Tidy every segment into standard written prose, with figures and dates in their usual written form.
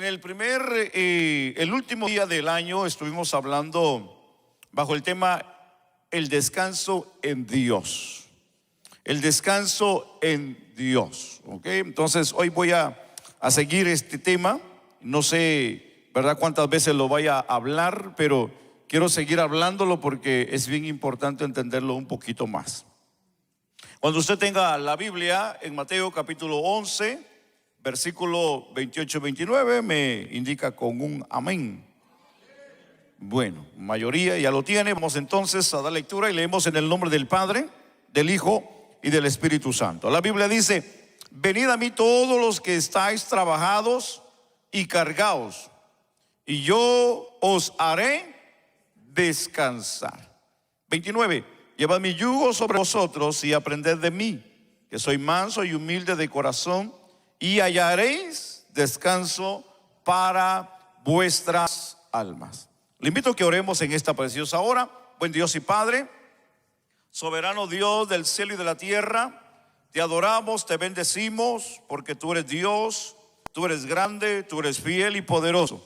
En el último día del año estuvimos hablando bajo el tema el descanso en Dios. El descanso en Dios, ¿ok? Entonces hoy voy a seguir este tema. No sé, ¿verdad?, cuántas veces lo vaya a hablar, pero quiero seguir hablándolo porque es bien importante entenderlo un poquito más. Cuando usted tenga la Biblia en Mateo capítulo 11, versículo 28-29, me indica con un amén. Bueno, mayoría ya lo tiene. Vamos entonces a dar lectura y leemos en el nombre del Padre, del Hijo y del Espíritu Santo. La Biblia dice: venid a mí todos los que estáis trabajados y cargados, y yo os haré descansar. 29. Llevad mi yugo sobre vosotros y aprended de mí, que soy manso y humilde de corazón, y hallaréis descanso para vuestras almas. Le invito a que oremos en esta preciosa hora. Buen Dios y Padre, soberano Dios del cielo y de la tierra, te adoramos, te bendecimos, porque tú eres Dios, tú eres grande, tú eres fiel y poderoso.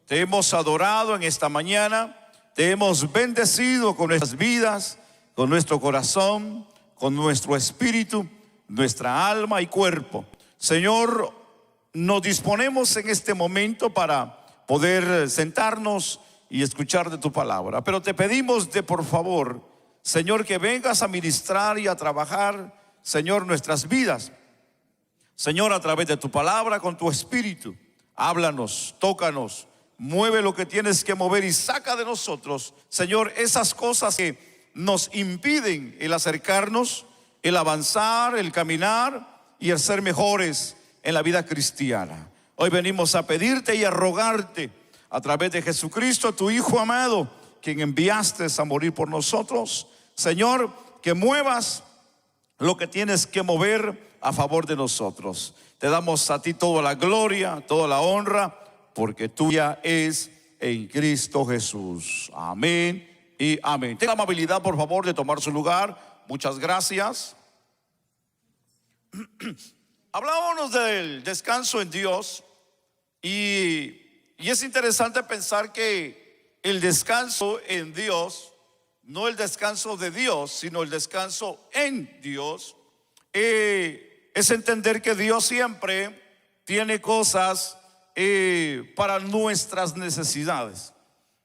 Te hemos adorado en esta mañana, te hemos bendecido con nuestras vidas, con nuestro corazón, con nuestro espíritu, nuestra alma y cuerpo. Señor, nos disponemos en este momento para poder sentarnos y escuchar de tu palabra. Pero te pedimos por favor, Señor, que vengas a ministrar y a trabajar, Señor, nuestras vidas. Señor, a través de tu palabra, con tu espíritu, háblanos, tócanos, mueve lo que tienes que mover y saca de nosotros, Señor, esas cosas que nos impiden el acercarnos, el avanzar, el caminar y el ser mejores en la vida cristiana. Hoy venimos a pedirte y a rogarte a través de Jesucristo, tu Hijo amado, quien enviaste a morir por nosotros, Señor, que muevas lo que tienes que mover a favor de nosotros. Te damos a ti toda la gloria, toda la honra, porque tuya es en Cristo Jesús. Amén y amén. Tenga la amabilidad, por favor, de tomar su lugar. Muchas gracias. Hablábamos del descanso en Dios y es interesante pensar que el descanso en Dios, no el descanso de Dios, sino el descanso en Dios, es entender que Dios siempre tiene cosas para nuestras necesidades.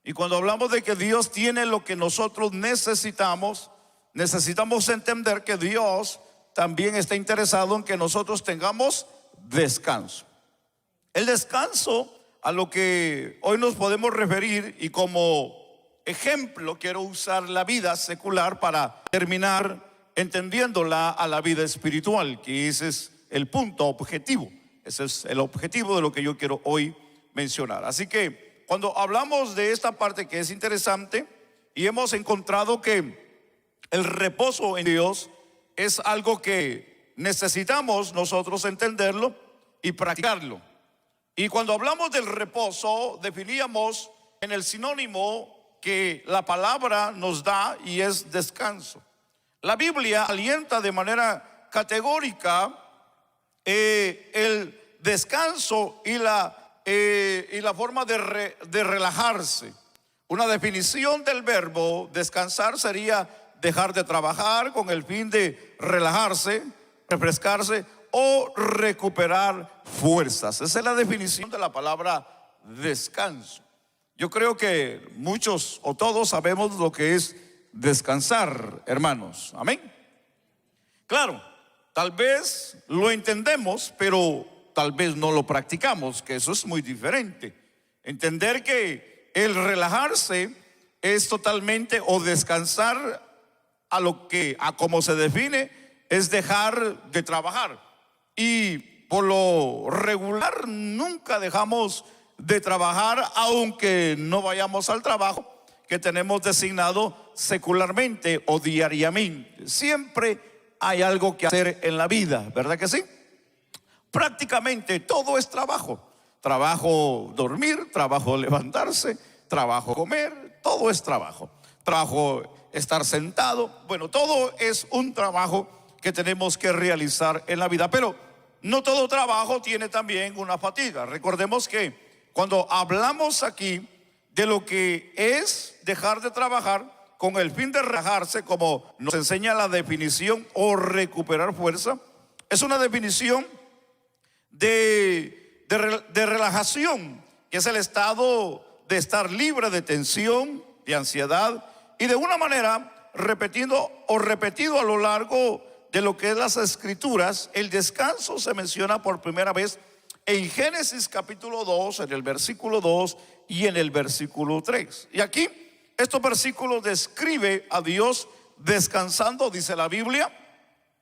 Y cuando hablamos de que Dios tiene lo que nosotros necesitamos, necesitamos entender que Dios también está interesado en que nosotros tengamos descanso. El descanso a lo que hoy nos podemos referir, y como ejemplo quiero usar la vida secular para terminar entendiéndola a la vida espiritual, que ese es el punto objetivo. Ese es el objetivo de lo que yo quiero hoy mencionar. Así que cuando hablamos de esta parte que es interesante, y hemos encontrado que el reposo en Dios es algo que necesitamos nosotros entenderlo y practicarlo. Y cuando hablamos del reposo, definíamos en el sinónimo que la palabra nos da, y es descanso. La Biblia alienta de manera categórica el descanso y la forma de relajarse. Una definición del verbo descansar sería dejar de trabajar con el fin de relajarse, refrescarse o recuperar fuerzas. Esa es la definición de la palabra descanso. Yo creo que muchos o todos sabemos lo que es descansar, hermanos. Amén. Claro, tal vez lo entendemos, pero tal vez no lo practicamos, que eso es muy diferente. Entender que el relajarse es totalmente, o descansar a como se define, es dejar de trabajar. Y por lo regular nunca dejamos de trabajar, aunque no vayamos al trabajo que tenemos designado secularmente o diariamente. Siempre hay algo que hacer en la vida, ¿verdad que sí? Prácticamente todo es trabajo. Trabajo dormir, trabajo levantarse, trabajo comer, todo es trabajo. Trabajo estar sentado, bueno, todo es un trabajo que tenemos que realizar en la vida. Pero no todo trabajo tiene también una fatiga. Recordemos que cuando hablamos aquí de lo que es dejar de trabajar con el fin de relajarse, como nos enseña la definición, o recuperar fuerza, es una definición de relajación, que es el estado de estar libre de tensión, de ansiedad, y de una manera repetido a lo largo de lo que es las escrituras. El descanso se menciona por primera vez en Génesis capítulo 2, en el versículo 2 y en el versículo 3. Y aquí estos versículos describe a Dios descansando, dice la Biblia,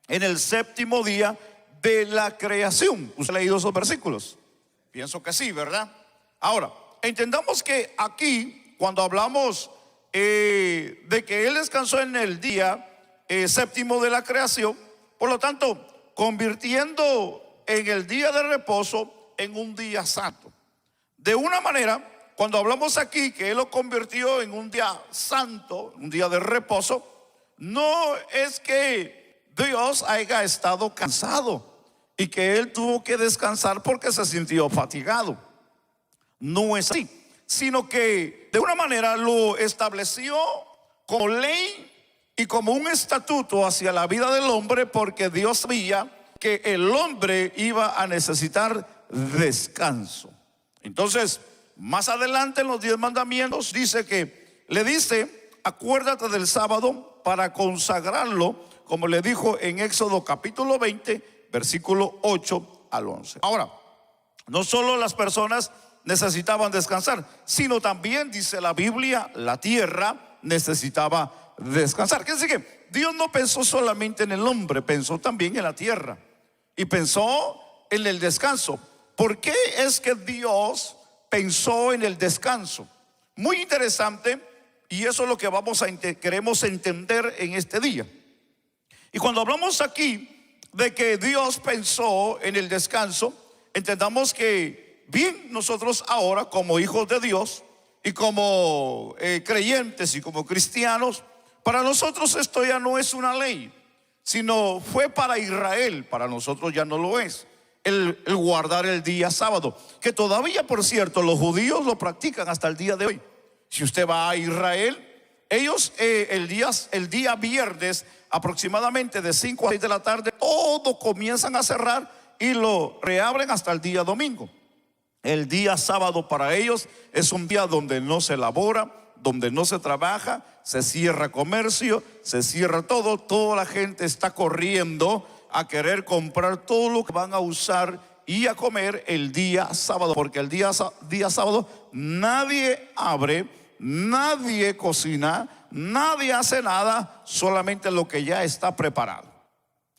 en el séptimo día de la creación. ¿Usted ha leído esos versículos? Pienso que sí, ¿verdad? Ahora, entendamos que aquí, cuando hablamos de que Él descansó en el día séptimo de la creación, por lo tanto, convirtiendo en el día de reposo en un día santo. De una manera, cuando hablamos aquí que Él lo convirtió en un día santo, un día de reposo, no es que Dios haya estado cansado y que Él tuvo que descansar porque se sintió fatigado. No es así, sino que de una manera lo estableció como ley y como un estatuto hacia la vida del hombre, porque Dios sabía que el hombre iba a necesitar descanso. Entonces, más adelante en los 10 mandamientos le dice, acuérdate del sábado para consagrarlo, como le dijo en Éxodo capítulo 20, versículo 8 al 11. Ahora, no solo las personas necesitaban descansar, sino también, dice la Biblia, la tierra necesitaba descansar. Quiere decir que Dios no pensó solamente en el hombre, pensó también en la tierra y pensó en el descanso. ¿Por qué es que Dios pensó en el descanso? Muy interesante, y eso es lo que queremos entender en este día. Y cuando hablamos aquí de que Dios pensó en el descanso, entendamos que bien, nosotros ahora como hijos de Dios y como creyentes y como cristianos, para nosotros esto ya no es una ley, sino fue para Israel. Para nosotros ya no lo es el guardar el día sábado, que todavía, por cierto, los judíos lo practican hasta el día de hoy. Si usted va a Israel, ellos el día viernes, aproximadamente de 5 a 6 de la tarde, todo comienzan a cerrar y lo reabren hasta el día domingo. El día sábado para ellos es un día donde no se labora, donde no se trabaja, se cierra comercio, se cierra todo. Toda la gente está corriendo a querer comprar todo lo que van a usar y a comer el día sábado, porque el día sábado nadie abre, nadie cocina, nadie hace nada, solamente lo que ya está preparado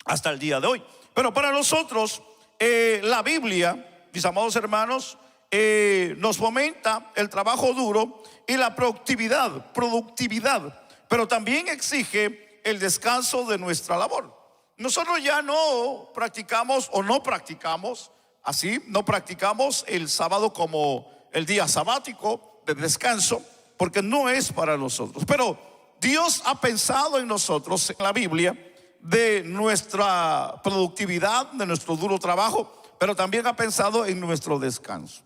hasta el día de hoy. Pero para nosotros la Biblia, mis amados hermanos, nos fomenta el trabajo duro y la productividad, pero también exige el descanso de nuestra labor. Nosotros ya no practicamos no practicamos el sábado como el día sabático de descanso, porque no es para nosotros. Pero Dios ha pensado en nosotros, en la Biblia, de nuestra productividad, de nuestro duro trabajo, pero también ha pensado en nuestro descanso.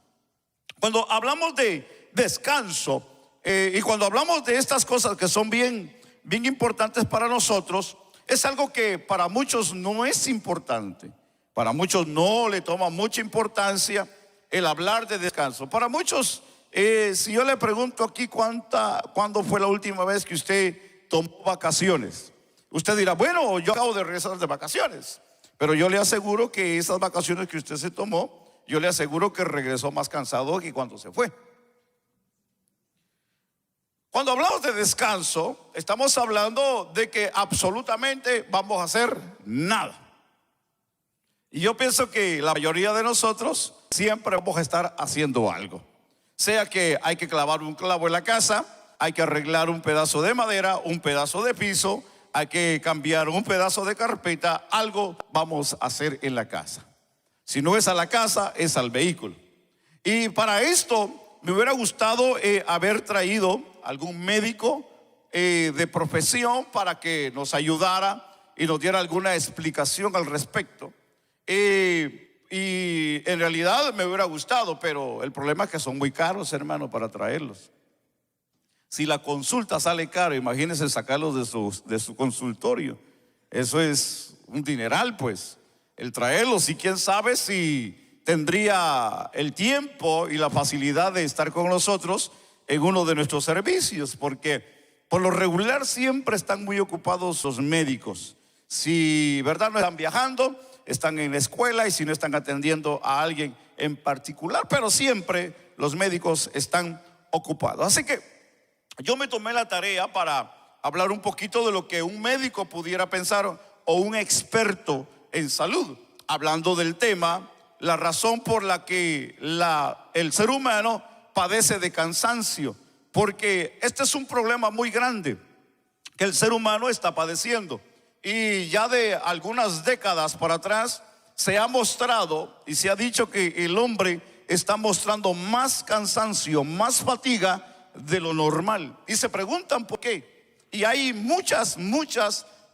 Cuando hablamos de descanso y cuando hablamos de estas cosas que son bien importantes para nosotros, es algo que para muchos no es importante. Para muchos no le toma mucha importancia el hablar de descanso. Para muchos, si yo le pregunto aquí cuándo fue la última vez que usted tomó vacaciones, usted dirá, bueno, yo acabo de regresar de vacaciones. Pero yo le aseguro que esas vacaciones que usted se tomó, yo le aseguro que regresó más cansado que cuando se fue. Cuando hablamos de descanso, estamos hablando de que absolutamente vamos a hacer nada. Y yo pienso que la mayoría de nosotros siempre vamos a estar haciendo algo. Sea que hay que clavar un clavo en la casa, hay que arreglar un pedazo de madera, un pedazo de piso, hay que cambiar un pedazo de carpeta, algo vamos a hacer en la casa. Si no es a la casa, es al vehículo. Y para esto me hubiera gustado haber traído algún médico de profesión para que nos ayudara y nos diera alguna explicación al respecto. y en realidad me hubiera gustado, pero el problema es que son muy caros, hermano, para traerlos. Si la consulta sale caro, imagínense sacarlos de su consultorio. Eso es un dineral, pues, el traerlos. Y quién sabe si tendría el tiempo y la facilidad de estar con nosotros en uno de nuestros servicios, porque por lo regular siempre están muy ocupados los médicos. Si, ¿verdad?, no están viajando, están en la escuela, y si no están atendiendo a alguien en particular, pero siempre los médicos están ocupados. Así que yo me tomé la tarea para hablar un poquito de lo que un médico pudiera pensar, o un experto en salud, hablando del tema, la razón por la que el ser humano padece de cansancio, porque este es un problema muy grande que el ser humano está padeciendo. Y ya de algunas décadas para atrás se ha mostrado y se ha dicho que el hombre está mostrando más cansancio, más fatiga de lo normal. Y se preguntan por qué. Y hay muchas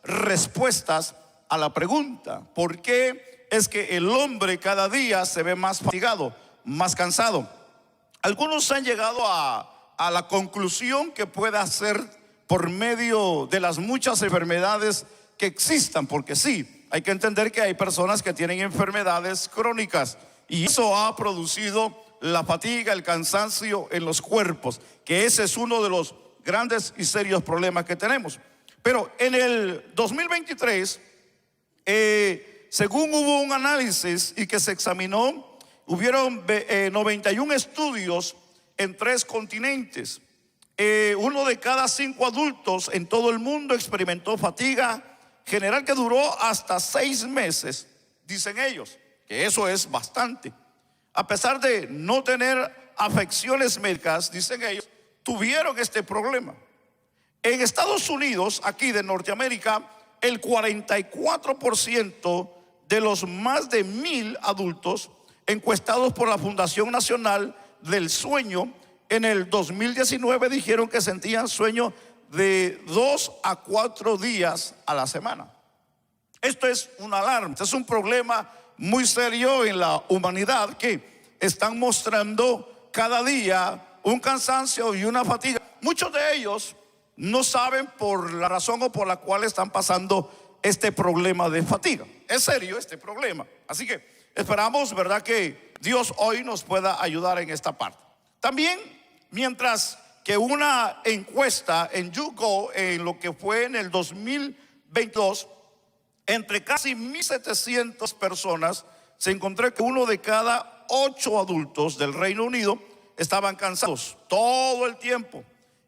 respuestas a la pregunta. ¿Por qué es que el hombre cada día se ve más fatigado, más cansado? Algunos han llegado a la conclusión que pueda ser por medio de las muchas enfermedades que existan, porque sí, hay que entender que hay personas que tienen enfermedades crónicas, y eso ha producido la fatiga, el cansancio en los cuerpos, que ese es uno de los grandes y serios problemas que tenemos. Pero en el 2023, según hubo un análisis y que se examinó, hubieron 91 estudios en 3 continentes. Uno de cada 5 adultos en todo el mundo experimentó fatiga general que duró hasta 6 meses, dicen ellos, que eso es bastante. A pesar de no tener afecciones médicas, dicen ellos, tuvieron este problema. En Estados Unidos, aquí de Norteamérica, el 44% de los más de 1,000 adultos encuestados por la Fundación Nacional del Sueño en el 2019 dijeron que sentían sueño de 2 a 4 días a la semana. Esto es una alarma, esto es un problema muy serio en la humanidad, que están mostrando cada día un cansancio y una fatiga. Muchos de ellos no saben por la razón o por la cual están pasando este problema de fatiga. Es serio este problema. Así que esperamos, ¿verdad?, que Dios hoy nos pueda ayudar en esta parte. También, mientras que una encuesta en YouGov, en lo que fue en el 2022, entre casi 1,700 personas, se encontró que 1 de cada 8 adultos del Reino Unido estaban cansados todo el tiempo,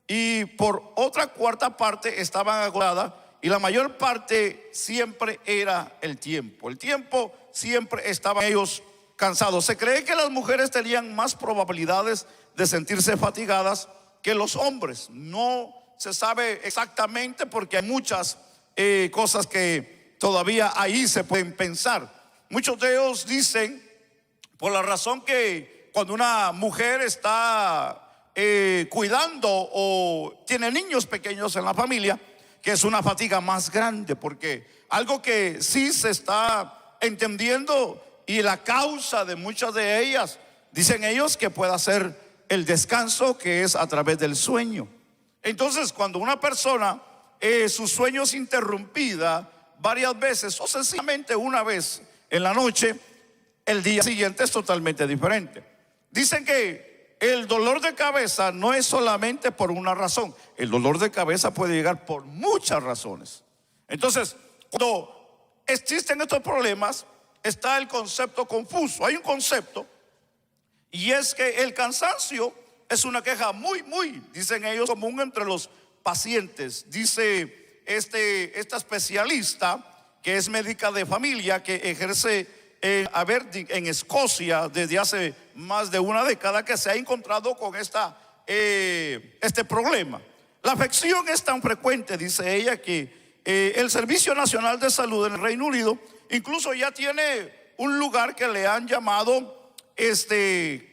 y por otra cuarta parte estaban agotadas, y la mayor parte siempre era el tiempo. El tiempo siempre estaban ellos cansados. Se cree que las mujeres tenían más probabilidades de sentirse fatigadas que los hombres. No se sabe exactamente, porque hay muchas cosas que todavía ahí se pueden pensar. Muchos de ellos dicen, por la razón que cuando una mujer está cuidando o tiene niños pequeños en la familia, que es una fatiga más grande, porque algo que sí se está entendiendo, y la causa de muchas de ellas, dicen ellos, que puede ser el descanso, que es a través del sueño. Entonces, cuando una persona su sueño es interrumpida varias veces o sencillamente una vez en la noche, el día siguiente es totalmente diferente. Dicen que el dolor de cabeza no es solamente por una razón. El dolor de cabeza puede llegar por muchas razones. Entonces, cuando existen estos problemas, está el concepto confuso. Hay un concepto, y es que el cansancio es una queja muy, dicen ellos, común entre los pacientes. Dice esta especialista, que es médica de familia, que ejerce en Escocia desde hace más de una década, que se ha encontrado con este problema. La afección es tan frecuente, dice ella, que el Servicio Nacional de Salud en el Reino Unido incluso ya tiene un lugar que le han llamado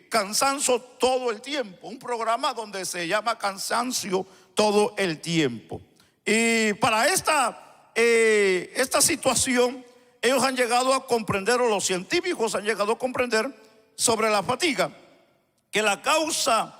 cansancio todo el tiempo, un programa donde se llama cansancio todo el tiempo. Y para esta situación ellos han llegado a comprender, o los científicos han llegado a comprender sobre la fatiga, que la causa,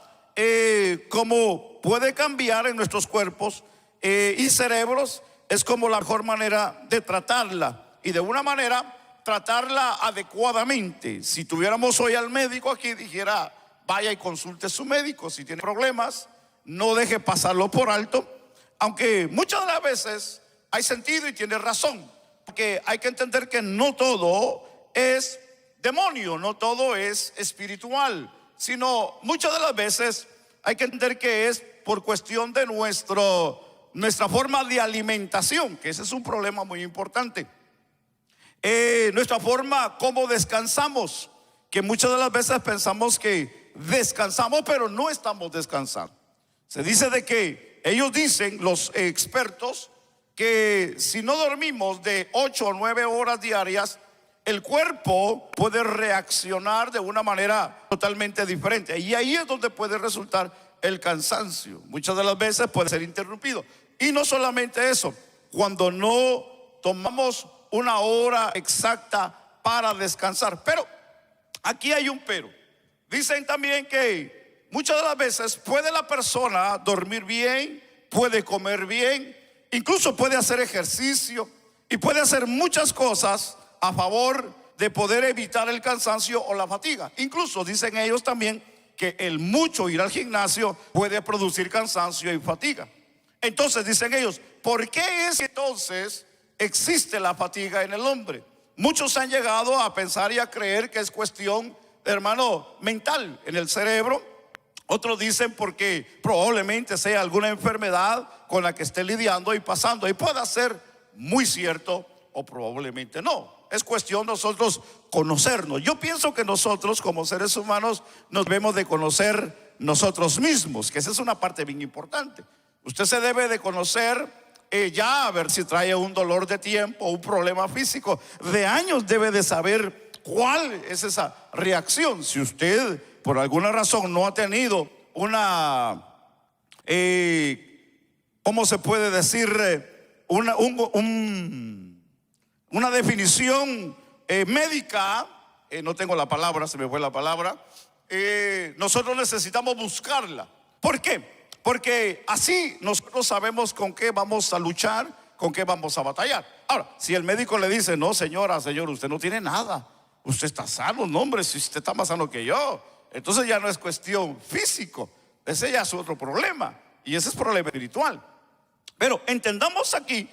como puede cambiar en nuestros cuerpos y cerebros, es como la mejor manera de tratarla, y de una manera tratarla adecuadamente. Si tuviéramos hoy al médico aquí, dijera: vaya y consulte a su médico. Si tiene problemas, no deje pasarlo por alto. Aunque muchas de las veces hay sentido y tiene razón, porque hay que entender que no todo es demonio, no todo es espiritual, sino muchas de las veces hay que entender que es por cuestión de nuestra forma de alimentación, que ese es un problema muy importante. Nuestra forma como descansamos, que muchas de las veces pensamos que descansamos, pero no estamos descansando. Se dice de que ellos dicen, los expertos, que si no dormimos de 8 o 9 horas diarias, el cuerpo puede reaccionar de una manera totalmente diferente, y ahí es donde puede resultar el cansancio. Muchas de las veces puede ser interrumpido. Y no solamente eso, cuando no tomamos una hora exacta para descansar. Pero aquí hay un pero. Dicen también que muchas de las veces puede la persona dormir bien, puede comer bien, incluso puede hacer ejercicio y puede hacer muchas cosas a favor de poder evitar el cansancio o la fatiga. Incluso dicen ellos también que el mucho ir al gimnasio puede producir cansancio y fatiga. Entonces dicen ellos, ¿por qué es que entonces existe la fatiga en el hombre? Muchos han llegado a pensar y a creer que es cuestión, hermano, mental en el cerebro. Otros dicen porque probablemente sea alguna enfermedad con la que esté lidiando y pasando, y pueda ser muy cierto o probablemente no. Es cuestión nosotros conocernos. Yo pienso que nosotros como seres humanos nos debemos de conocer nosotros mismos, que esa es una parte bien importante. Usted se debe de conocer, ya a ver si trae un dolor de tiempo, un problema físico de años, debe de saber cuál es esa reacción. Si usted por alguna razón no ha tenido una, ¿cómo se puede decir? Una definición médica, no tengo la palabra, se me fue la palabra. Nosotros necesitamos buscarla. ¿Por qué? Porque así nosotros sabemos con qué vamos a luchar, con qué vamos a batallar. Ahora, si el médico le dice: no, señora, señor, usted no tiene nada, usted está sano, no, hombre, si usted está más sano que yo, entonces ya no es cuestión físico, ese ya es otro problema, y ese es problema espiritual. Pero entendamos aquí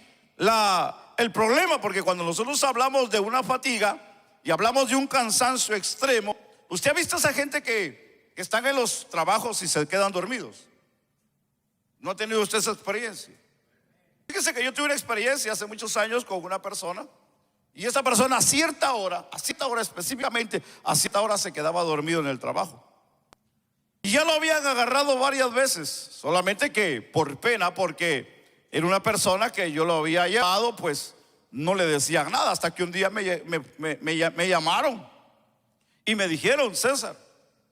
el problema, porque cuando nosotros hablamos de una fatiga y hablamos de un cansancio extremo, usted ha visto a esa gente que están en los trabajos y se quedan dormidos. ¿No ha tenido usted esa experiencia? Fíjese que yo tuve una experiencia hace muchos años con una persona, y esa persona a cierta hora específicamente, a cierta hora se quedaba dormido en el trabajo. Y ya lo habían agarrado varias veces, solamente que por pena, porque era una persona que yo lo había llevado, pues no le decían nada, hasta que un día me llamaron y me dijeron: César,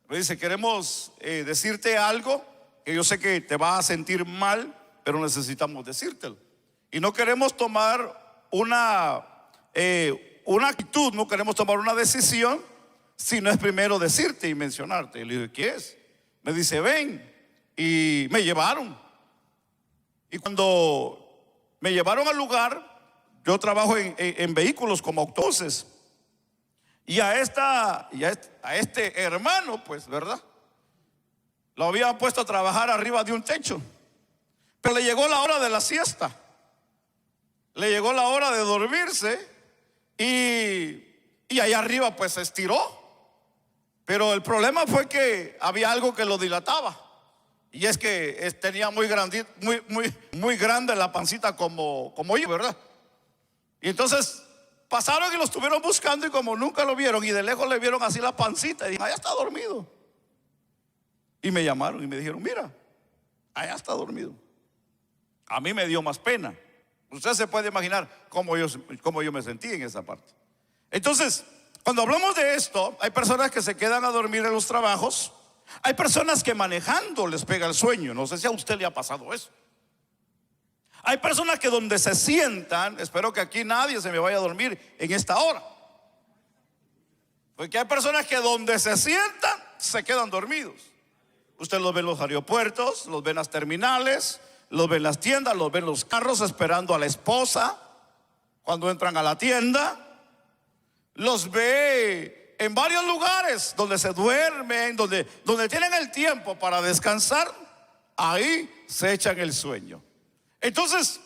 me dice, queremos decirte algo que yo sé que te va a sentir mal, pero necesitamos decírtelo. Y no queremos tomar una actitud, no queremos tomar una decisión si no es primero decirte y mencionarte. Y le digo: ¿qué es? Me dice: ven. Y me llevaron. Y cuando me llevaron al lugar, yo trabajo en vehículos como autobuses, y a este hermano, pues, ¿verdad?, lo habían puesto a trabajar arriba de un techo. Pero le llegó la hora de la siesta, le llegó la hora de dormirse, y allá arriba pues se estiró. Pero el problema fue que había algo que lo dilataba, y es que tenía muy grande la pancita como yo, ¿verdad? Y entonces pasaron y lo estuvieron buscando, y como nunca lo vieron, y de lejos le vieron así la pancita, y dijeron: allá está dormido. Y me llamaron y me dijeron: mira, allá está dormido. A mí me dio más pena. Usted se puede imaginar cómo yo me sentí en esa parte. Entonces, cuando hablamos de esto, hay personas que se quedan a dormir en los trabajos. Hay personas que manejando les pega el sueño. No sé si a usted le ha pasado eso. Hay personas que donde se sientan, espero que aquí nadie se me vaya a dormir en esta hora, porque hay personas que donde se sientan se quedan dormidos. Usted los ve en los aeropuertos, los ve en las terminales, los ve en las tiendas, los ve en los carros esperando a la esposa cuando entran a la tienda. Los ve en varios lugares donde se duermen, donde tienen el tiempo para descansar. Ahí se echan el sueño. Entonces,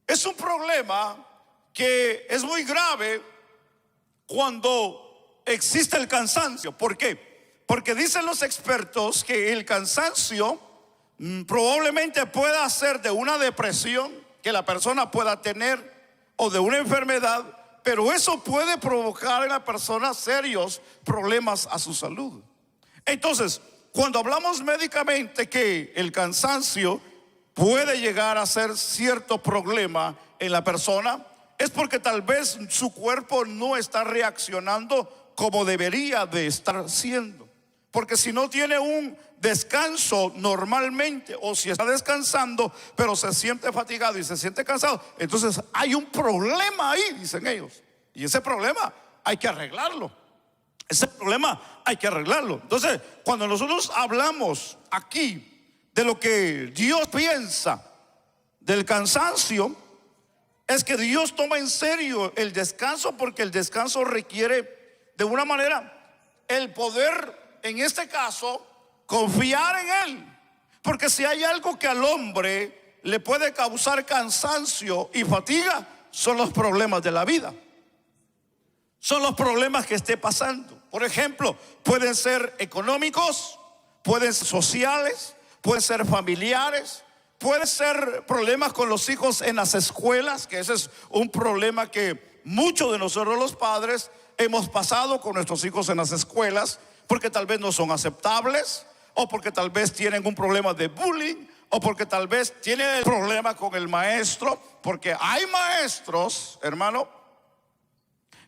es un problema que es muy grave cuando existe el cansancio. ¿Por qué? Porque dicen los expertos que el cansancio probablemente pueda ser de una depresión que la persona pueda tener o de una enfermedad, pero eso puede provocar en la persona serios problemas a su salud. Entonces, cuando hablamos médicamente que el cansancio puede llegar a ser cierto problema en la persona, es porque tal vez su cuerpo no está reaccionando como debería de estar siendo. Porque si no tiene un descanso normalmente, o si está descansando pero se siente fatigado y se siente cansado, entonces hay un problema ahí, dicen ellos. Y ese problema hay que arreglarlo. Ese problema hay que arreglarlo. Entonces, cuando nosotros hablamos aquí de lo que Dios piensa del cansancio, es que Dios toma en serio el descanso, porque el descanso requiere de una manera el poder, en este caso, confiar en Él. Porque si hay algo que al hombre le puede causar cansancio y fatiga, son los problemas de la vida. Son los problemas que esté pasando. Por ejemplo, pueden ser económicos, pueden ser sociales, pueden ser familiares, pueden ser problemas con los hijos en las escuelas, que ese es un problema que muchos de nosotros los padres hemos pasado con nuestros hijos en las escuelas, porque tal vez no son aceptables, o porque tal vez tienen un problema de bullying, o porque tal vez tienen el problema con el maestro, porque hay maestros, hermano,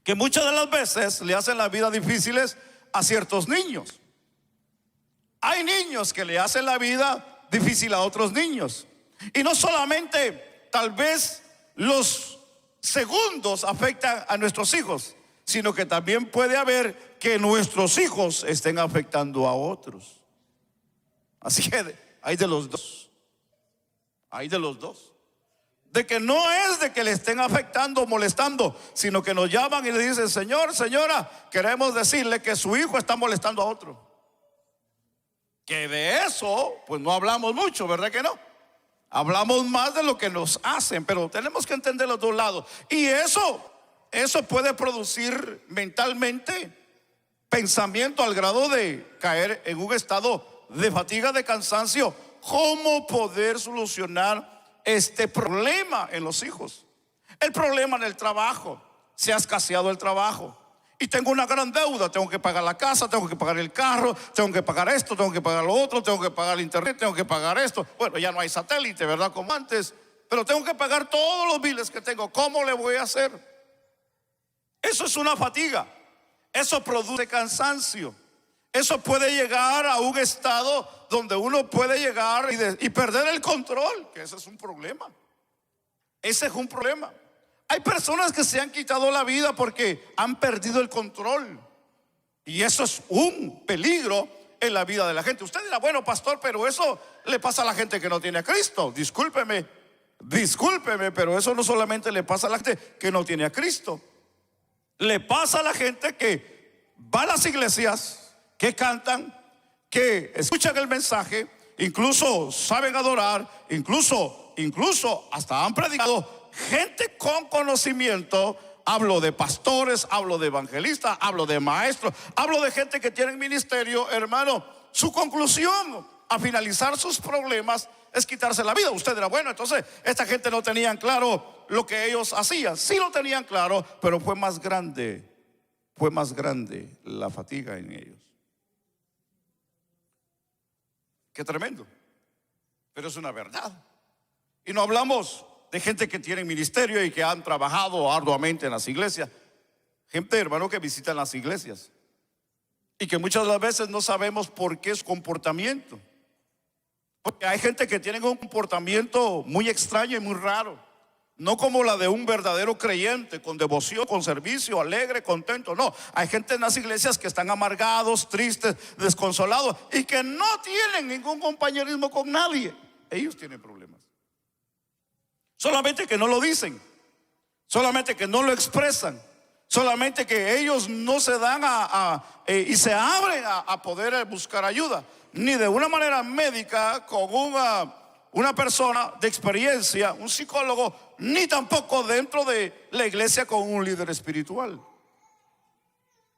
que muchas de las veces le hacen la vida difíciles a ciertos niños. Hay niños que le hacen la vida difícil a otros niños. Y no solamente tal vez los segundos afectan a nuestros hijos, sino que también puede haber que nuestros hijos estén afectando a otros. Así que hay de los dos. Hay de los dos. De que no es de que le estén afectando o molestando, sino que nos llaman y le dicen: señor, señora, queremos decirle que su hijo está molestando a otro. Que de eso pues no hablamos mucho, ¿verdad que no? Hablamos más de lo que nos hacen, pero tenemos que entender los dos lados. Y eso puede producir mentalmente pensamiento al grado de caer en un estado de fatiga, de cansancio. ¿Cómo poder solucionar este problema en los hijos? El problema en el trabajo. Se ha escaseado el trabajo y tengo una gran deuda. Tengo que pagar la casa, tengo que pagar el carro, tengo que pagar esto, tengo que pagar lo otro, tengo que pagar el internet, tengo que pagar esto. Bueno, ya no hay satélite, ¿verdad? Como antes, pero tengo que pagar todos los biles que tengo. ¿Cómo le voy a hacer? Eso es una fatiga. Eso produce cansancio. Eso puede llegar a un estado donde uno puede llegar y perder el control, que ese es un problema. Ese es un problema. Hay personas que se han quitado la vida porque han perdido el control, y eso es un peligro en la vida de la gente. Usted dirá: bueno, pastor, pero eso le pasa a la gente que no tiene a Cristo. Discúlpeme, pero eso no solamente le pasa a la gente que no tiene a Cristo. Le pasa a la gente que va a las iglesias, que cantan, que escuchan el mensaje, incluso saben adorar, incluso hasta han predicado. Gente con conocimiento. Hablo de pastores, hablo de evangelistas, hablo de maestros, hablo de gente que tiene ministerio, hermano. Su conclusión a finalizar sus problemas es quitarse la vida. Usted dirá: bueno, entonces esta gente no tenían claro lo que ellos hacían. Sí lo tenían claro, pero fue más grande la fatiga en ellos. Qué tremendo, pero es una verdad. Y no hablamos de gente que tiene ministerio y que han trabajado arduamente en las iglesias. Gente, hermano, que visitan las iglesias y que muchas de las veces no sabemos por qué su comportamiento. Porque hay gente que tiene un comportamiento muy extraño y muy raro. No como la de un verdadero creyente, con devoción, con servicio, alegre, contento. No, hay gente en las iglesias que están amargados, tristes, desconsolados y que no tienen ningún compañerismo con nadie. Ellos tienen problemas. Solamente que no lo dicen, solamente que no lo expresan, solamente que ellos no se dan y se abren a poder buscar ayuda, ni de una manera médica con una persona de experiencia, un psicólogo, ni tampoco dentro de la iglesia con un líder espiritual.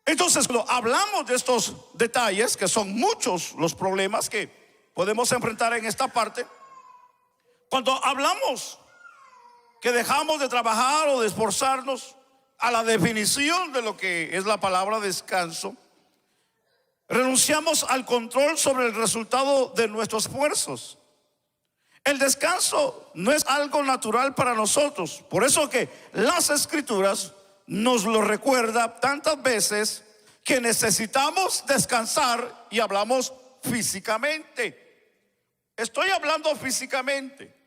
Entonces, cuando hablamos de estos detalles, que son muchos los problemas que podemos enfrentar en esta parte, cuando hablamos que dejamos de trabajar o de esforzarnos a la definición de lo que es la palabra descanso, renunciamos al control sobre el resultado de nuestros esfuerzos. El descanso no es algo natural para nosotros. Por eso que las Escrituras nos lo recuerda tantas veces que necesitamos descansar, y hablamos físicamente. Estoy hablando físicamente.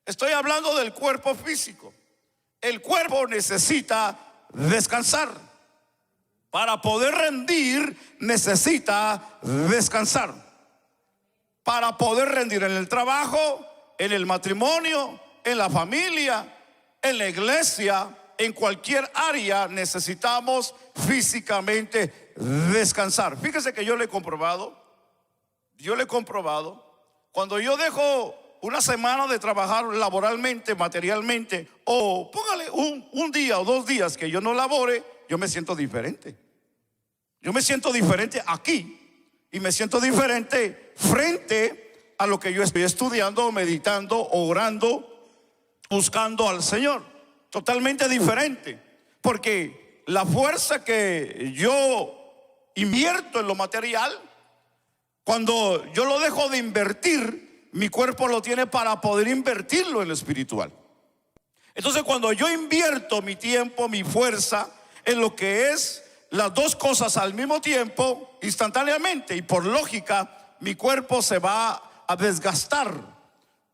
Estoy hablando del cuerpo físico. El cuerpo necesita descansar. Para poder rendir necesita descansar. Para poder rendir en el trabajo, en el matrimonio, en la familia, en la iglesia, en cualquier área necesitamos físicamente descansar. Fíjese que yo le he comprobado, cuando yo dejo una semana de trabajar laboralmente, materialmente, o póngale un día o 2 días que yo no labore, yo me siento diferente. Yo me siento diferente aquí y me siento diferente frente a lo que yo estoy estudiando, meditando, orando, buscando al Señor. Totalmente diferente, porque la fuerza que yo invierto en lo material, cuando yo lo dejo de invertir, mi cuerpo lo tiene para poder invertirlo en lo espiritual. Entonces, cuando yo invierto mi tiempo, mi fuerza en lo que es las dos cosas al mismo tiempo, instantáneamente y por lógica, mi cuerpo se va a desgastar,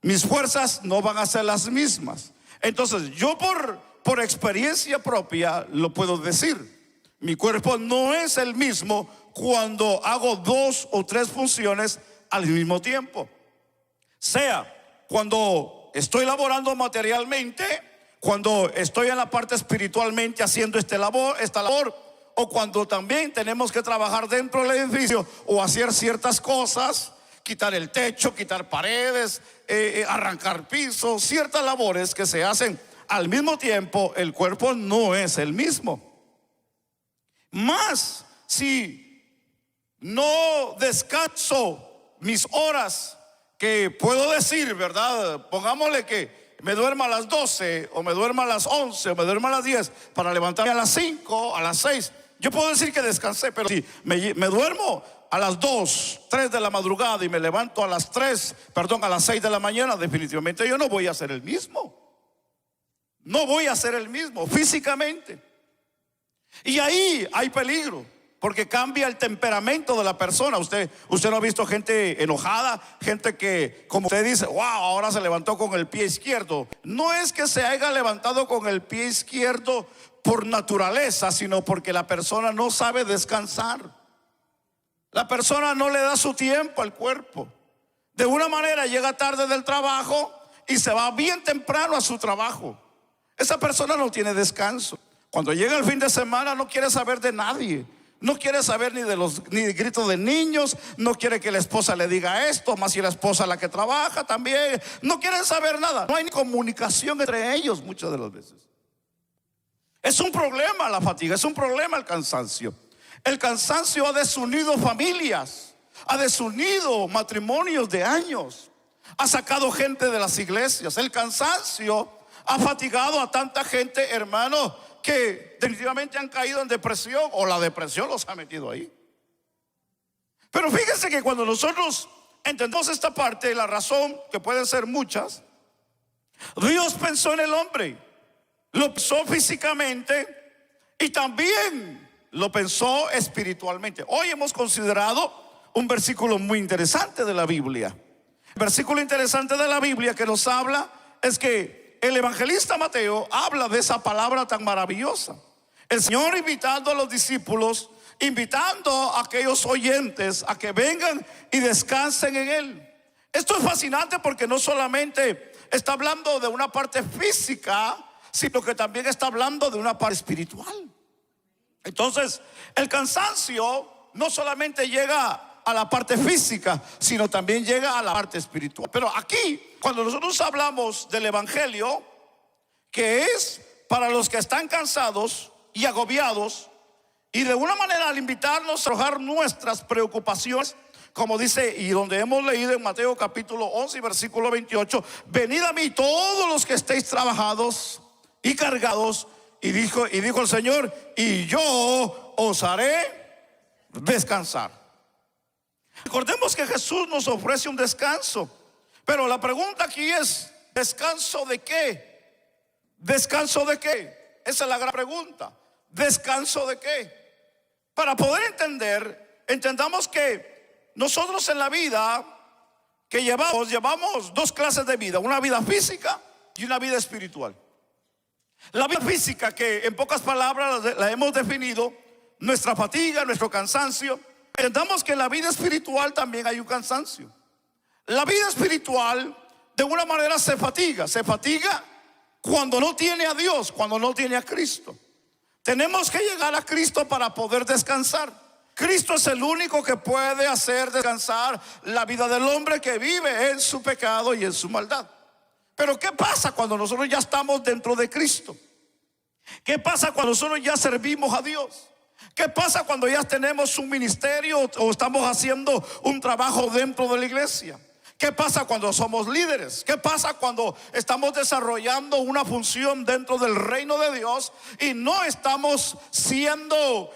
mis fuerzas no van a ser las mismas. Entonces yo por experiencia propia lo puedo decir, mi cuerpo no es el mismo cuando hago 2 o 3 funciones al mismo tiempo. Sea cuando estoy laborando materialmente, cuando estoy en la parte espiritualmente haciendo esta labor, o cuando también tenemos que trabajar dentro del edificio o hacer ciertas cosas, quitar el techo, quitar paredes, arrancar pisos, ciertas labores que se hacen al mismo tiempo, el cuerpo no es el mismo. Más si no descanso mis horas, que puedo decir, ¿verdad? Pongámosle que me duerma a las 12 o me duerma a las 11 o me duerma a las 10 para levantarme a las 5, a las 6. Yo puedo decir que descansé, pero si me duermo a las 2, 3 de la madrugada y me levanto a las 6 de la mañana, definitivamente yo no voy a ser el mismo. No voy a ser el mismo físicamente. Y ahí hay peligro, porque cambia el temperamento de la persona. Usted no ha visto gente enojada, gente que, como usted dice, wow, ahora se levantó con el pie izquierdo. No es que se haya levantado con el pie izquierdo por naturaleza, sino porque la persona no sabe descansar. La persona no le da su tiempo al cuerpo. De una manera llega tarde del trabajo y se va bien temprano a su trabajo. Esa persona no tiene descanso. Cuando llega el fin de semana no quiere saber de nadie. No quiere saber ni de gritos de niños. No quiere que la esposa le diga esto, más si la esposa es la que trabaja también. No quieren saber nada. No hay ni comunicación entre ellos muchas de las veces. Es un problema la fatiga, es un problema el cansancio. El cansancio ha desunido familias, ha desunido matrimonios de años, ha sacado gente de las iglesias. El cansancio ha fatigado a tanta gente, hermano, que definitivamente han caído en depresión, o la depresión los ha metido ahí. Pero fíjense que cuando nosotros entendemos esta parte, la razón, que pueden ser muchas, Dios pensó en el hombre, lo pensó físicamente y también lo pensó espiritualmente. Hoy hemos considerado un versículo muy interesante de la Biblia. El versículo interesante de la Biblia que nos habla es que el evangelista Mateo habla de esa palabra tan maravillosa. El Señor invitando a los discípulos, invitando a aquellos oyentes a que vengan y descansen en Él. Esto es fascinante porque no solamente está hablando de una parte física, sino que también está hablando de una parte espiritual. Entonces, el cansancio no solamente llega a la parte física, sino también llega a la parte espiritual. Pero aquí, cuando nosotros hablamos del evangelio, que es para los que están cansados y agobiados, y de una manera al invitarnos a arrojar nuestras preocupaciones, como dice y donde hemos leído en Mateo capítulo 11 versículo 28, venid a mí todos los que estéis trabajados y cargados, y dijo el Señor, y yo os haré descansar. Recordemos que Jesús nos ofrece un descanso, pero la pregunta aquí es, ¿descanso de qué? ¿Descanso de qué? Esa es la gran pregunta. ¿Descanso de qué? Para poder entendamos que nosotros en la vida que llevamos dos clases de vida, una vida física y una vida espiritual. La vida física, que en pocas palabras la hemos definido, nuestra fatiga, nuestro cansancio. Entendamos que en la vida espiritual también hay un cansancio. La vida espiritual de una manera se fatiga cuando no tiene a Dios, cuando no tiene a Cristo. Tenemos que llegar a Cristo para poder descansar. Cristo es el único que puede hacer descansar la vida del hombre que vive en su pecado y en su maldad. Pero ¿qué pasa cuando nosotros ya estamos dentro de Cristo? ¿Qué pasa cuando nosotros ya servimos a Dios? ¿Qué pasa cuando ya tenemos un ministerio o estamos haciendo un trabajo dentro de la iglesia? ¿Qué pasa cuando somos líderes? ¿Qué pasa cuando estamos desarrollando una función dentro del reino de Dios y no estamos siendo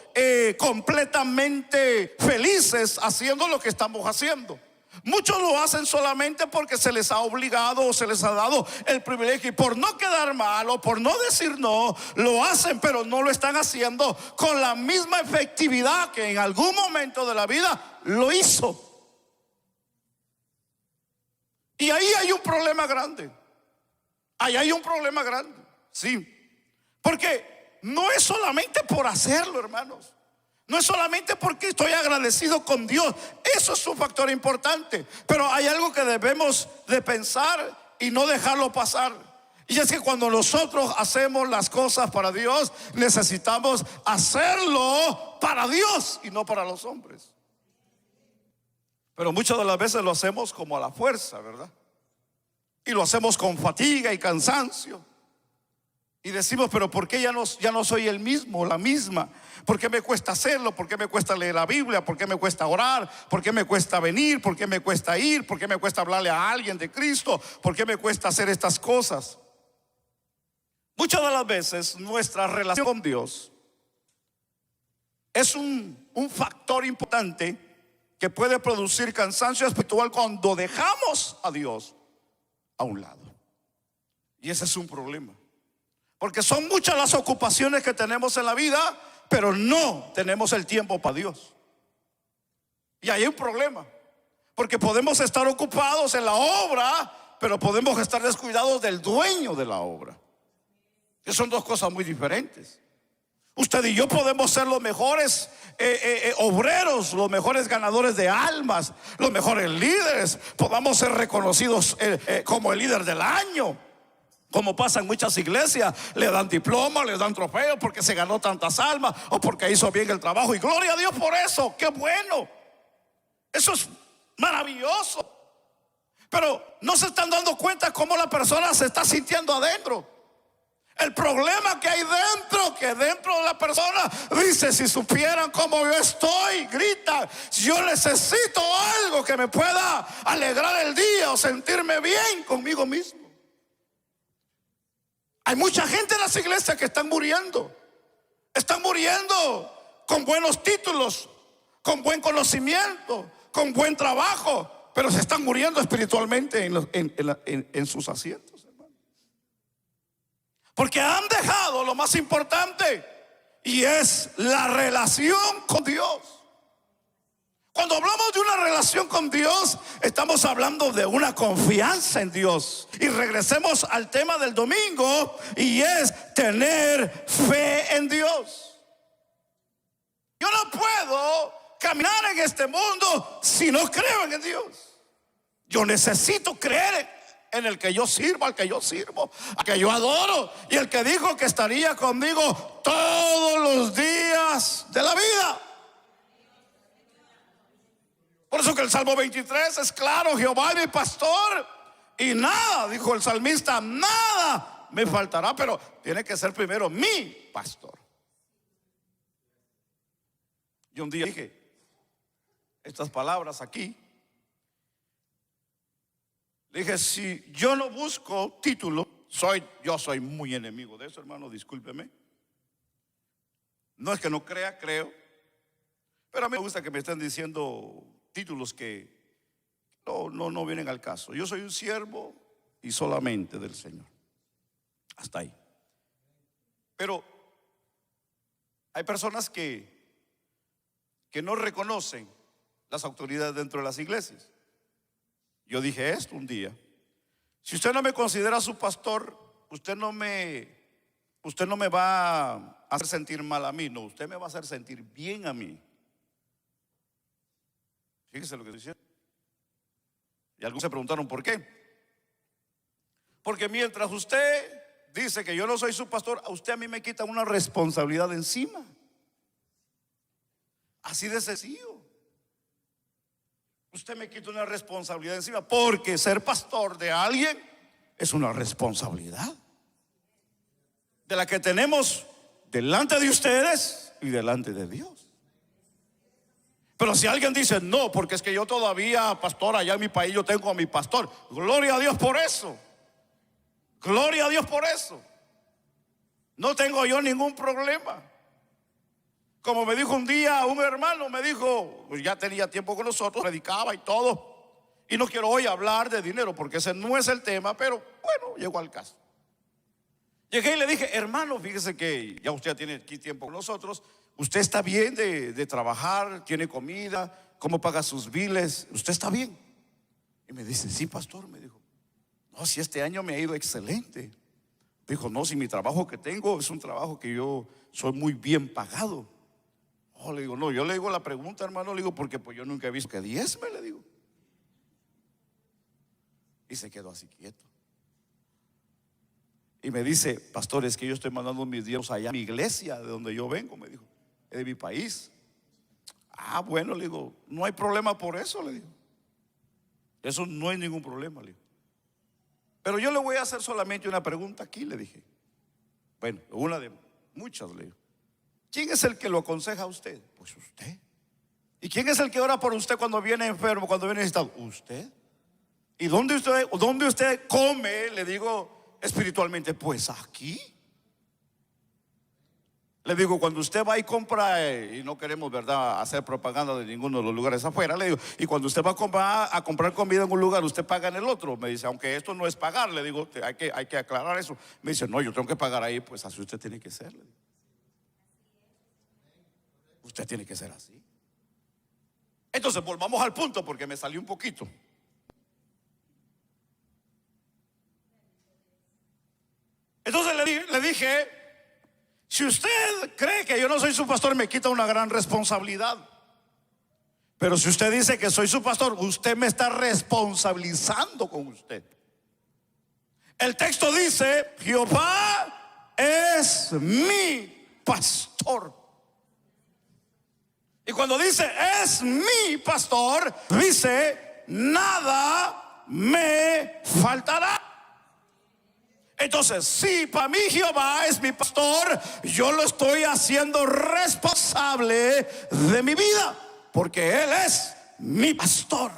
completamente felices haciendo lo que estamos haciendo? Muchos lo hacen solamente porque se les ha obligado o se les ha dado el privilegio, y por no quedar mal o por no decir no, lo hacen, pero no lo están haciendo con la misma efectividad que en algún momento de la vida lo hizo. Y ahí hay un problema grande. Ahí hay un problema grande, sí. Porque no es solamente por hacerlo, hermanos. No es solamente porque estoy agradecido con Dios. Eso es un factor importante. Pero hay algo que debemos de pensar y no dejarlo pasar. Y es que cuando nosotros hacemos las cosas para Dios, necesitamos hacerlo para Dios y no para los hombres. Pero muchas de las veces lo hacemos como a la fuerza, ¿verdad? Y lo hacemos con fatiga y cansancio. Y decimos, pero ¿por qué ya no soy el mismo, la misma? ¿Por qué me cuesta hacerlo? ¿Por qué me cuesta leer la Biblia? ¿Por qué me cuesta orar? ¿Por qué me cuesta venir? ¿Por qué me cuesta ir? ¿Por qué me cuesta hablarle a alguien de Cristo? ¿Por qué me cuesta hacer estas cosas? Muchas de las veces nuestra relación con Dios es un factor importante que puede producir cansancio espiritual cuando dejamos a Dios a un lado. Y ese es un problema. Porque son muchas las ocupaciones que tenemos en la vida, pero no tenemos el tiempo para Dios. Y ahí hay un problema. Porque podemos estar ocupados en la obra, pero podemos estar descuidados del dueño de la obra. Que son dos cosas muy diferentes. Usted y yo podemos ser los mejores obreros, los mejores ganadores de almas, los mejores líderes. Podamos ser reconocidos como el líder del año. Como pasa en muchas iglesias, le dan diplomas, le dan trofeos porque se ganó tantas almas o porque hizo bien el trabajo. Y gloria a Dios por eso, qué bueno. Eso es maravilloso. Pero no se están dando cuenta cómo la persona se está sintiendo adentro. El problema que hay dentro, que dentro de la persona dice, si supieran cómo yo estoy, grita, yo necesito algo que me pueda alegrar el día o sentirme bien conmigo mismo. Hay mucha gente en las iglesias que están muriendo con buenos títulos, con buen conocimiento, con buen trabajo, pero se están muriendo espiritualmente en sus asientos, hermano. Porque han dejado lo más importante, y es la relación con Dios. Cuando hablamos de una relación con Dios, estamos hablando de una confianza en Dios. Y regresemos al tema del domingo, y es tener fe en Dios. Yo no puedo caminar en este mundo si no creo en Dios. Yo necesito creer en el que yo sirvo, al que yo sirvo, al que yo adoro, y el que dijo que estaría conmigo todos los días de la vida. Por eso que el Salmo 23 es claro: Jehová es mi pastor y nada, dijo el salmista, nada me faltará. Pero tiene que ser primero mi pastor. Yo un día dije estas palabras aquí. Dije: si yo no busco título, yo soy muy enemigo de eso, hermano, discúlpeme. No es que no crea, creo. Pero a mí me gusta que me estén diciendo títulos que no vienen al caso. Yo soy un siervo y solamente del Señor. Hasta ahí. Pero hay personas que no reconocen las autoridades dentro de las iglesias. Yo dije esto un día: si usted no me considera su pastor, usted no me va a hacer sentir mal a mí. No, usted me va a hacer sentir bien a mí. Fíjese lo que estoy diciendo. Y algunos se preguntaron por qué. Porque mientras usted dice que yo no soy su pastor, a usted a mí me quita una responsabilidad de encima. Así de sencillo. Usted me quita una responsabilidad de encima, porque ser pastor de alguien es una responsabilidad de la que tenemos delante de ustedes y delante de Dios. Pero si alguien dice: no, porque es que yo todavía, pastor, allá en mi país yo tengo a mi pastor, gloria a Dios por eso. Gloria a Dios por eso. No tengo yo ningún problema. Como me dijo un día un hermano, me dijo, pues ya tenía tiempo con nosotros, predicaba y todo, y no quiero hoy hablar de dinero porque ese no es el tema, pero bueno, llegó al caso. Llegué y le dije: hermano, fíjese que ya usted tiene aquí tiempo con nosotros, usted está bien de trabajar, tiene comida, cómo paga sus biles, usted está bien. Y me dice: sí, pastor, me dijo. No, si este año me ha ido excelente. Dijo: no, si mi trabajo que tengo es un trabajo que yo soy muy bien pagado. Oh, le digo: no, yo le digo la pregunta, hermano, le digo, porque pues yo nunca he visto que diezme, le digo. Y se quedó así quieto. Y me dice: pastor, es que yo estoy mandando mis diezmos allá a mi iglesia, de donde yo vengo, me dijo, es de mi país. Ah, bueno, le digo, no hay problema por eso, le digo. Eso no hay ningún problema, le digo. Pero yo le voy a hacer solamente una pregunta aquí, le dije. Bueno, una de muchas, le digo. ¿Quién es el que lo aconseja a usted? Pues usted. ¿Y quién es el que ora por usted cuando viene enfermo, cuando viene necesitado? Usted. ¿Y dónde usted come, le digo, espiritualmente? Pues aquí. Le digo, cuando usted va y compra, y no queremos, ¿verdad?, hacer propaganda de ninguno de los lugares afuera, le digo, y cuando usted va a comprar comida en un lugar, usted paga en el otro. Me dice: aunque esto no es pagar, le digo, hay que aclarar eso. Me dice: no, yo tengo que pagar ahí. Pues así usted tiene que ser, le digo. Usted tiene que ser así. Entonces volvamos al punto, porque me salió un poquito. Entonces le dije: si usted cree que yo no soy su pastor, me quita una gran responsabilidad. Pero si usted dice que soy su pastor, usted me está responsabilizando con usted. El texto dice: Jehová es mi pastor. Y cuando dice es mi pastor, dice: nada me faltará. Entonces, si para mí Jehová es mi pastor, yo lo estoy haciendo responsable de mi vida, porque Él es mi pastor.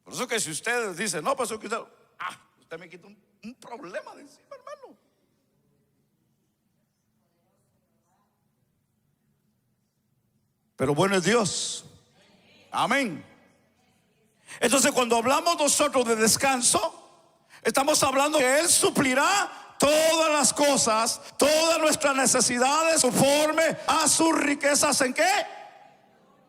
Por eso que si usted dice: no, pastor, usted me quita un problema de encima, hermano. Pero bueno es Dios. Amén. Entonces, cuando hablamos nosotros de descanso, estamos hablando que Él suplirá todas las cosas, todas nuestras necesidades, conforme a sus riquezas. ¿En qué?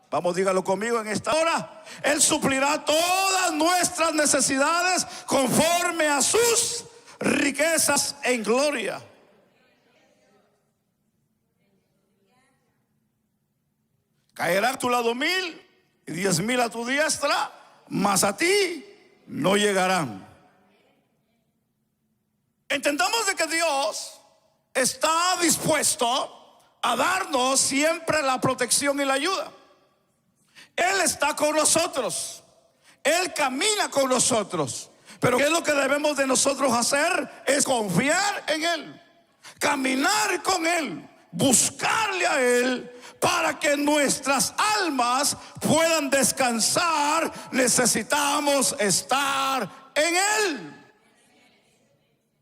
Vamos, dígalo conmigo en esta hora. Él suplirá todas nuestras necesidades conforme a sus riquezas en gloria. Caerá a tu lado 1000 y 10,000 a tu diestra, mas a ti no llegarán. Entendamos de que Dios está dispuesto a darnos siempre la protección y la ayuda. Él está con nosotros. Él camina con nosotros. Pero ¿qué es lo que debemos de nosotros hacer? Es confiar en Él, caminar con Él, buscarle a Él, para que nuestras almas puedan descansar. Necesitamos estar en Él.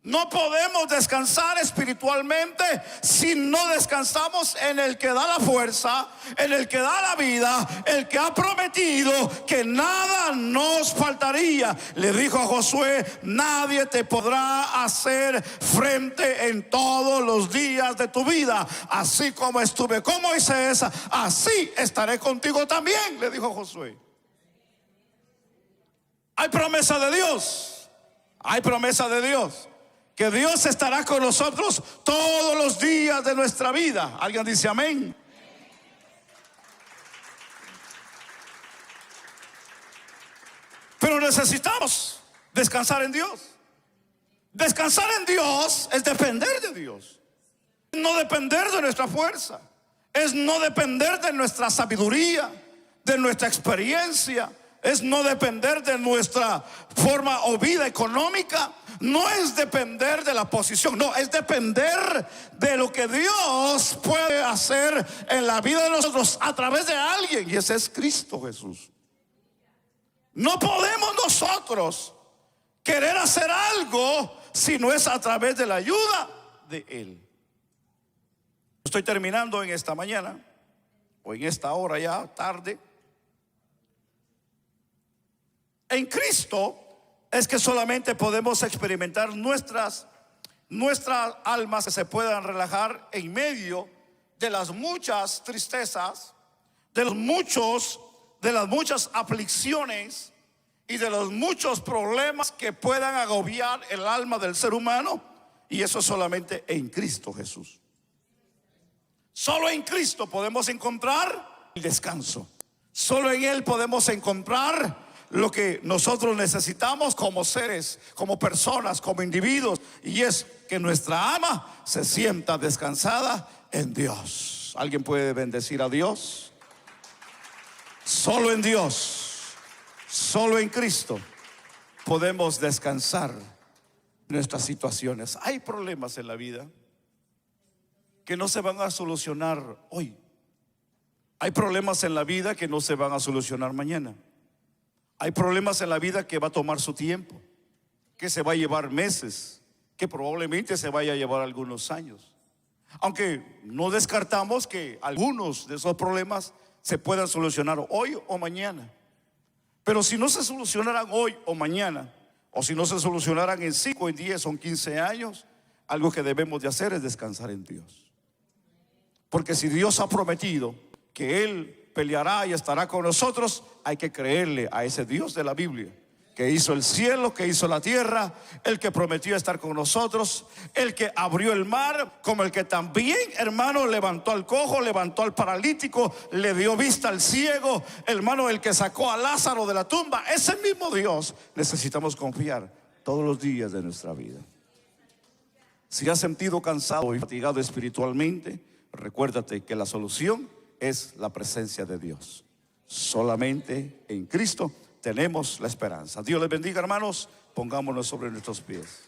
No podemos descansar espiritualmente si no descansamos en el que da la fuerza, en el que da la vida, el que ha prometido que nada nos faltaría. Le dijo a Josué: nadie te podrá hacer frente en todos los días de tu vida. Así como estuve con Moisés, así estaré contigo también, le dijo Josué. Hay promesa de Dios. Hay promesa de Dios. Que Dios estará con nosotros todos los días de nuestra vida. ¿Alguien dice amén? Pero necesitamos descansar en Dios. Descansar en Dios es depender de Dios. No depender de nuestra fuerza. Es no depender de nuestra sabiduría, de nuestra experiencia. Es no depender de nuestra forma o vida económica. No es depender de la posición, no, es depender de lo que Dios puede hacer en la vida de nosotros a través de alguien, y ese es Cristo Jesús. No podemos nosotros querer hacer algo si no es a través de la ayuda de Él. Estoy terminando en esta mañana, o en esta hora ya tarde. En Cristo es que solamente podemos experimentar nuestras almas que se puedan relajar en medio de las muchas tristezas, de las muchas aflicciones y de los muchos problemas que puedan agobiar el alma del ser humano. Y eso solamente en Cristo Jesús. Solo en Cristo podemos encontrar el descanso. Solo en Él podemos encontrar lo que nosotros necesitamos como seres, como personas, como individuos, y es que nuestra alma se sienta descansada en Dios. ¿Alguien puede bendecir a Dios? Solo en Dios, solo en Cristo podemos descansar nuestras situaciones. Hay problemas en la vida que no se van a solucionar hoy. Hay problemas en la vida que no se van a solucionar mañana. Hay problemas en la vida que va a tomar su tiempo, que se va a llevar meses, que probablemente se vaya a llevar algunos años. Aunque no descartamos que algunos de esos problemas se puedan solucionar hoy o mañana. Pero si no se solucionaran hoy o mañana, o si no se solucionaran en 5, en 10 o en 15 años, algo que debemos de hacer es descansar en Dios. Porque si Dios ha prometido que Él peleará y estará con nosotros, hay que creerle a ese Dios de la Biblia, que hizo el cielo, que hizo la tierra, el que prometió estar con nosotros, el que abrió el mar, como el que también, hermano, levantó al cojo, levantó al paralítico, le dio vista al ciego, hermano, el que sacó a Lázaro de la tumba. Ese mismo Dios necesitamos confiar todos los días de nuestra vida. Si has sentido cansado y fatigado espiritualmente, recuérdate que la solución es la presencia de Dios. Solamente en Cristo tenemos la esperanza. Dios les bendiga, hermanos. Pongámonos sobre nuestros pies.